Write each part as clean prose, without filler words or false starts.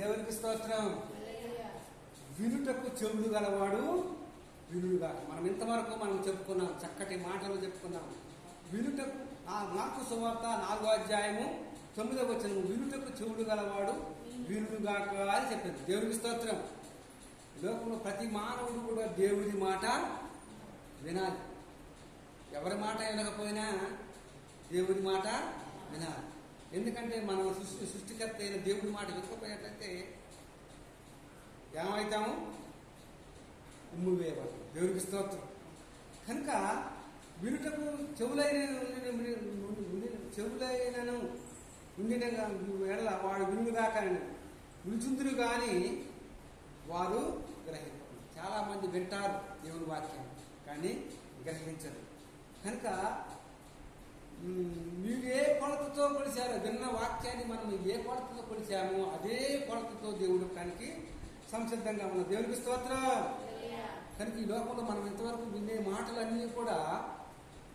దేవునికి స్తోత్రం. వినుటకు చెవులు గలవాడు వినుడుగా. మనం ఇంతవరకు మనం చెప్పుకున్నాం, చక్కటి మాటలు చెప్పుకున్నాం. వినుటకు మార్కు సువార్త 4వ అధ్యాయము 9వ వచనం, వినుటకు చెవులు గలవాడు వినుడుగాక అని చెప్పింది. దేవునికి స్తోత్రం. లోకంలో ప్రతి మానవుడు కూడా దేవుడి మాట వినాలి. ఎవరి మాట వినకపోయినా దేవుడి మాట వినాలి. ఎందుకంటే మనం సృష్టికర్త అయిన దేవుడి మాట వినకపోయినట్లయితే ఏమవుతాము? ఉమ్ము వేయబడతాం. దేవుడికి స్తోత్రం. కనుక వినుటకు చెవులైనను ఉండిన ఎడల వాడు వినుగాక వినుచుందురు కానీ వారు గ్రహించరు. చాలామంది వింటారు దేవుని వాక్యం, కానీ గ్రహించరు. కనుక మీరు ఏ కొలతతో కొలిచారో, విన్న వాక్యాన్ని మనం ఏ కొలతతో కొలిచామో అదే కొలతతో దేవుడు కానికి సంసిద్ధంగా ఉన్న. దేవునికి స్తోత్రం. కనుక ఈ లోకంలో మనం ఇంతవరకు వినే మాటలన్నీ కూడా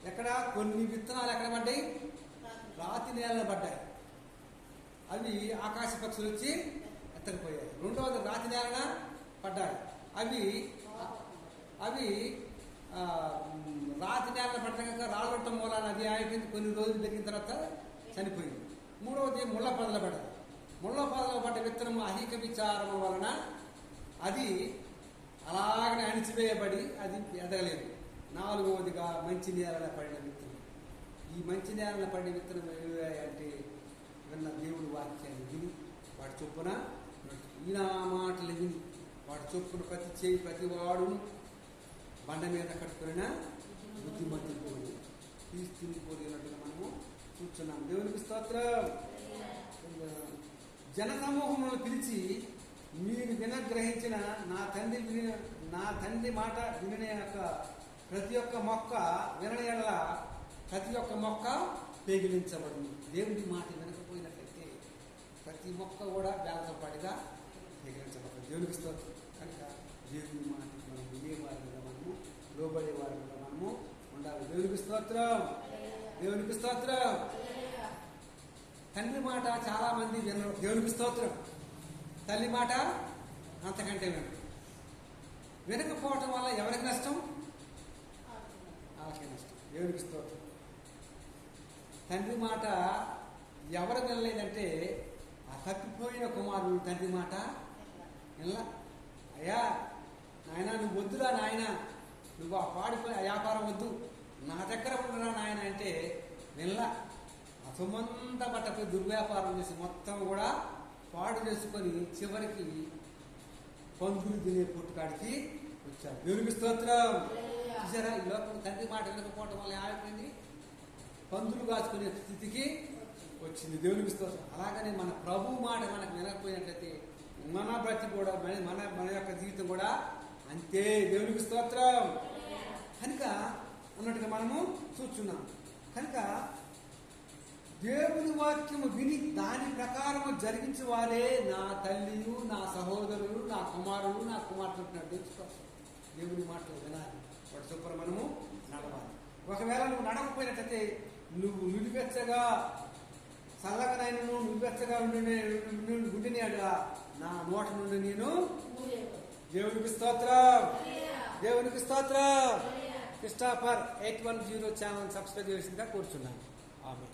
ఎక్కడ, కొన్ని విత్తనాలు ఎక్కడ పడ్డాయి? రాతి నేలలో పడ్డాయి. అవి ఆకాశ పక్షులు వచ్చి ఎత్తకపోయాయి. రెండవది రాతి నేలన పడ్డాయి. అవి రాతి నేలన పడ్డాక రాళ్ళొట్టం మూలాన అది ఆగిపోయింది. కొన్ని రోజులు జరిగిన తర్వాత చనిపోయింది. మూడవది ముళ్ళ పొదలు పడ్డది. ముళ్ళ పొదలు పడ్డ విత్తనము అధిక విచారము వలన అది అలాగనే అణిచివేయబడి అది ఎదగలేదు. నాలుగవదిగా మంచి నేలన పడిన విత్తనం. ఈ మంచి నేలన పడిన విత్తనం అంటే విన్న దేవుడి వాక్యాన్ని విని వాడి చొప్పున ఈయన మాటలు విని వాడి చొప్పున ప్రతి వాడును బండ మీద కట్టుకున్న బుద్ధిమంతులు పోయి తీసుకుని పోయినట్టుగా మనము కూర్చున్నాం. దేవునికి స్తోత్రం. జన సమూహములను పిలిచి, మీరు వినగ్రహించిన నా తండ్రి మాట వినిన యొక్క ప్రతి ఒక్క మొక్క వినని ఎడల ప్రతి ఒక్క మొక్క పేగిలించబడింది. దేవుడి మాట వినకపోయినట్లయితే ప్రతి మొక్క కూడా బేలతపాటిగా పేగిలించబడుతుంది. దేవునికి స్తోత్రం. కనుక దేవుడి మాట మనం వినేవారిగా మనము, లోబడేవారిగా మనము ఉండాలి. దేవునికి స్తోత్రం. దేవునికి స్తోత్రం. తండ్రి మాట చాలా మంది వినరు. దేవునికి స్తోత్రం. తల్లి మాట అంతకంటే వినకపోవటం వల్ల ఎవరికి నష్టం? వాళ్ళకి నష్టం. దేవునికి స్తోత్రం. తండ్రి మాట ఎవరు వినలేదంటే ఆ తప్పిపోయిన కుమారుడు తండ్రి మాట వినలా. అయ్యా నాయన, నువ్వు వద్దురా నాయన, నువ్వు ఆ పాడిపోయి ఆ వ్యాపారం వద్దు, నా దగ్గర ఉండరా నాయన అంటే వినలా. ఆ సొమ్మంతా పట్టపోయి దుర్వ్యాపారం చేసి మొత్తం కూడా పాడు చేసుకొని చివరికి పందులు తినే పుట్టుకాడికి వచ్చారు. దేవునికి స్తోత్రం. చూసారా, ఈ లోపల తండ్రి మాట వినకపోవటం వల్ల ఆగిపోయింది, పందులు కాచుకునే స్థితికి వచ్చింది. దేవునికి స్తోత్రం. అలాగనే మన ప్రభు మాట మనకు వినకపోయినట్లయితే మన బ్రతి కూడా మన యొక్క జీవితం కూడా అంతే. దేవునికి స్తోత్రం. కనుక ఉన్నట్టుగా మనము చూస్తున్నాం. కనుక దేవుని వాక్యము విని దాని ప్రకారము జరిగించే వారే నా తల్లియు, నా సహోదరులు, నా కుమారులు, నా కుమార్తెలు తెలుసుకోవాలి. దేవుని మాటలు వినాలి, వాటి చొప్పున మనము నడవాలి. ఒకవేళ నువ్వు నడవకపోయినట్లయితే నువ్వు నిలువెచ్చగా చల్లగనైన నిలువెచ్చగా ఉండినాడుగా నా నోట నుండి నేను. దేవునికి స్తోత్రం. దేవునికి స్తోత్రం. క్రిస్టాఫర్ 810 ఛానల్ సబ్స్క్రైబ్ చేసిందిగా కూర్చున్నాను. ఆమె